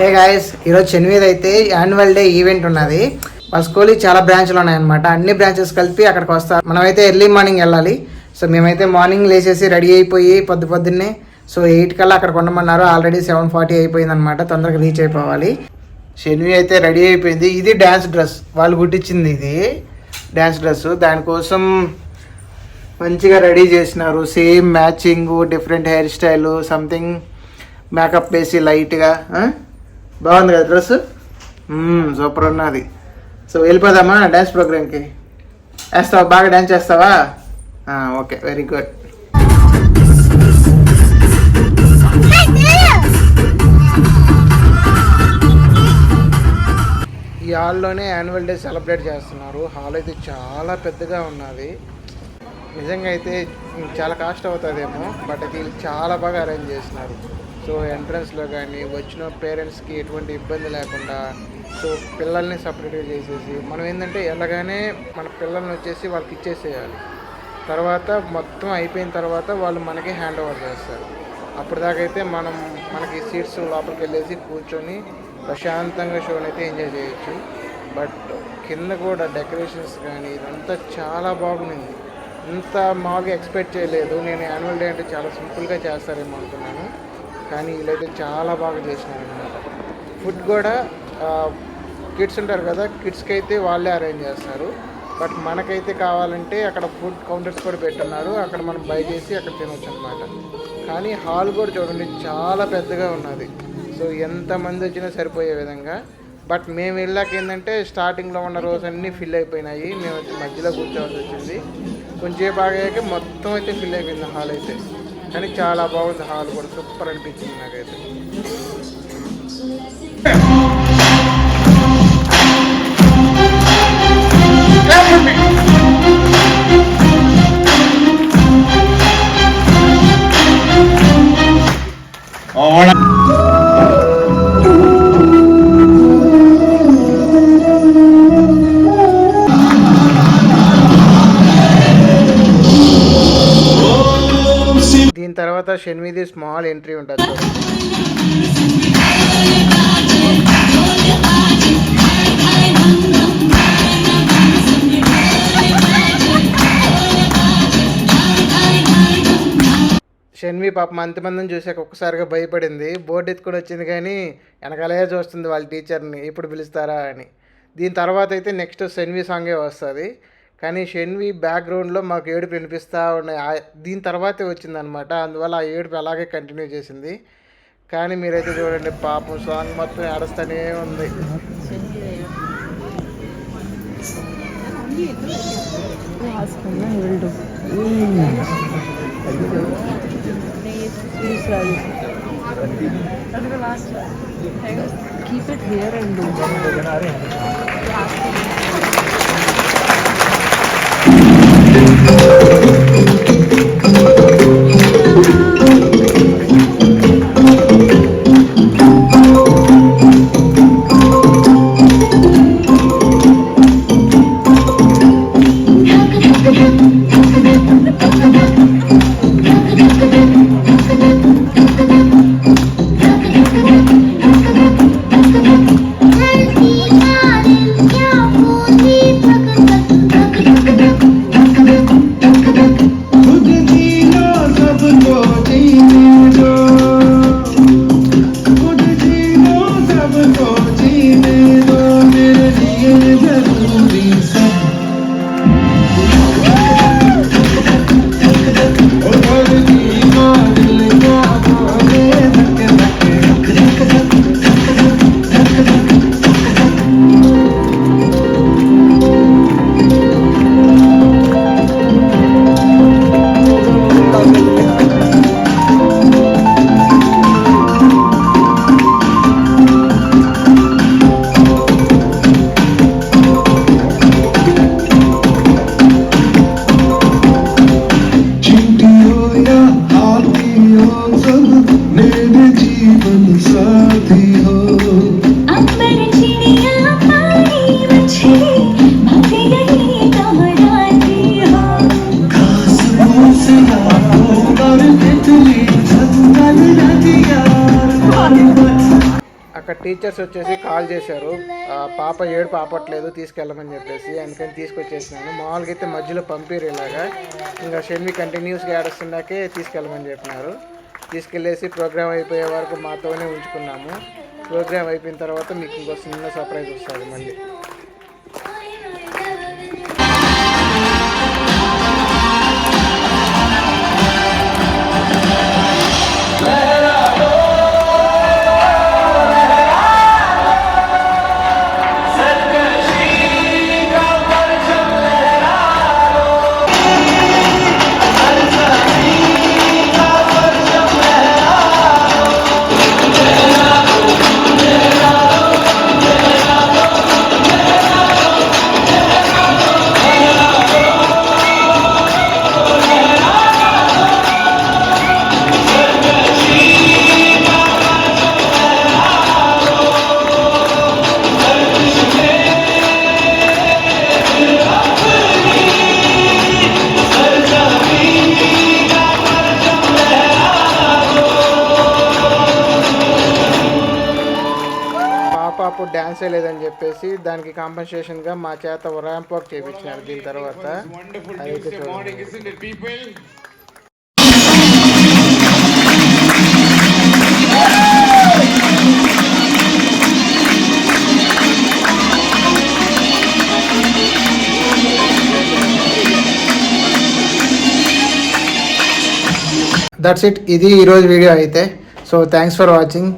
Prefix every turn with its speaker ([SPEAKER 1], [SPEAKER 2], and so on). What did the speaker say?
[SPEAKER 1] Hey guys, ఈరోజు శనివారం అయితే యాన్యువల్ డే ఈవెంట్ ఉన్నది. వాళ్ళ స్కూల్ చాలా బ్రాంచ్లు ఉన్నాయన్నమాట. అన్ని బ్రాంచెస్ కలిపి అక్కడికి వస్తారు. మనమైతే ఎర్లీ మార్నింగ్ వెళ్ళాలి. సో మేమైతే మార్నింగ్ లేచేసి రెడీ అయిపోయి పొద్దున్నే 8 కల్లా అక్కడికి ఉండమన్నారు. ఆల్రెడీ 7:40 అయిపోయింది అనమాట. తొందరగా రీచ్ అయిపోవాలి. శనివి అయితే రెడీ అయిపోయింది. ఇది డ్యాన్స్ డ్రెస్, వాళ్ళు కుట్టించింది. ఇది డ్యాన్స్ డ్రెస్. దానికోసం మంచిగా రెడీ చేసినారు. Same matching, different hair style, something makeup వేసి లైట్గా. బాగుంది కదా డ్రెస్, సూపర్ ఉన్నది. సో వెళ్ళిపోదామా డ్యాన్స్ ప్రోగ్రామ్కి? వేస్తావా? బాగా డ్యాన్స్ చేస్తావా? Okay, very good. ఈ హాల్లోనే యాన్యువల్ డే సెలబ్రేట్ చేస్తున్నారు. హాల్ అయితే చాలా పెద్దగా ఉన్నది. నిజంగా అయితే చాలా కాస్ట్ అవుతుందేమో, బట్ అయితే వీళ్ళు చాలా బాగా అరేంజ్ చేస్తున్నారు. సో ఎంట్రన్స్లో కానీ వచ్చిన పేరెంట్స్కి ఎటువంటి ఇబ్బంది లేకుండా, సో పిల్లల్ని సపరేట్గా చేసేసి మనం ఏంటంటే ఎలాగానే మన పిల్లల్ని వచ్చేసి వాళ్ళకి ఇచ్చేసేయాలి. తర్వాత మొత్తం అయిపోయిన తర్వాత వాళ్ళు మనకి హ్యాండ్ ఓవర్ చేస్తారు. అప్పటిదాకైతే మనకి సీట్స్ లోపలికి వెళ్ళేసి కూర్చొని ప్రశాంతంగా షోని అయితే ఎంజాయ్ చేయొచ్చు. బట్ కింద కూడా డెకరేషన్స్ కానీ ఇదంతా చాలా బాగుంది. ఇంత మామూలుగా ఎక్స్పెక్ట్ చేయలేదు. నేను యాన్యువల్ డే అంటే చాలా సింపుల్గా చేస్తారేమో అనుకున్నాను, కానీ వీళ్ళైతే చాలా బాగా చేసినారు అనమాట. ఫుడ్ కూడా కిడ్స్ ఉంటారు కదా, కిడ్స్కి అయితే వాళ్ళే అరేంజ్ చేస్తారు. బట్ మనకైతే కావాలంటే అక్కడ ఫుడ్ కౌంటర్స్ కూడా పెట్టున్నారు. అక్కడ మనం బై చేసి అక్కడ తినొచ్చు అనమాట. కానీ హాల్ కూడా చూడండి చాలా పెద్దగా ఉన్నది. సో ఎంతమంది వచ్చినా సరిపోయే విధంగా. బట్ మేము వెళ్ళాక ఏంటంటే స్టార్టింగ్లో ఉన్న రోజు అన్నీ ఫిల్ అయిపోయినాయి. మేము వచ్చి మధ్యలో కూర్చోవాల్సి వచ్చింది. కొంచెం బాగా అయ్యాక మొత్తం అయితే ఫిల్ అయిపోయింది హాల్ అయితే. కానీ చాలా బాగుంది హాల్ కూడా, సూపర్ అనిపించింది నాకైతే. దీని తర్వాత శనివిది స్మాల్ ఎంట్రీ ఉంటుంది. షన్వి పాపం అంతమందిని చూసాక ఒక్కసారిగా భయపడింది. బోర్డు ఎత్తుకొని వచ్చింది, కానీ వెనకాలే చూస్తుంది వాళ్ళ టీచర్ని ఎప్పుడు పిలుస్తారా అని. దీని తర్వాత అయితే నెక్స్ట్ షన్వి సాంగే వస్తుంది. కానీ షన్వి బ్యాక్గ్రౌండ్లో మాకు ఏడుపు వినిపిస్తూ ఉన్నాయి. దీని తర్వాతే వచ్చిందనమాట. అందువల్ల ఆ ఏడుపు అలాగే కంటిన్యూ చేసింది. కానీ మీరైతే చూడండి, పాపం సాంగ్ మొత్తం ఏడుస్తూనే ఉంది.
[SPEAKER 2] Keep it here and do.
[SPEAKER 1] Teachers వచ్చేసి కాల్ చేశారు, పాప ఏడుపు ఆపట్లేదు తీసుకెళ్ళమని చెప్పేసి, అందుకని తీసుకొచ్చేసినాను. మామూలుగా అయితే మధ్యలో పంపిరు ఇలాగా, ఇంకా షెన్వి కంటిన్యూస్గా ఏడుస్తుందాకే తీసుకెళ్ళమని చెప్పినారు. తీసుకెళ్ళేసి ప్రోగ్రామ్ అయిపోయే వరకు మాతోనే ఉంచుకున్నాము. ప్రోగ్రామ్ అయిపోయిన తర్వాత మీకు ఇంకో చిన్న సర్ప్రైజ్ వస్తుంది మళ్ళీ. అప్పుడు డ్యాన్స్ లేదని చెప్పేసి దానికి కాంపన్సేషన్గా మా చేత ర్యాంప్ వాక్ చేయించినారు. దీని తర్వాత అదైతే దట్స్ ఇట్. ఇది ఈరోజు వీడియో అయితే. So thanks for watching.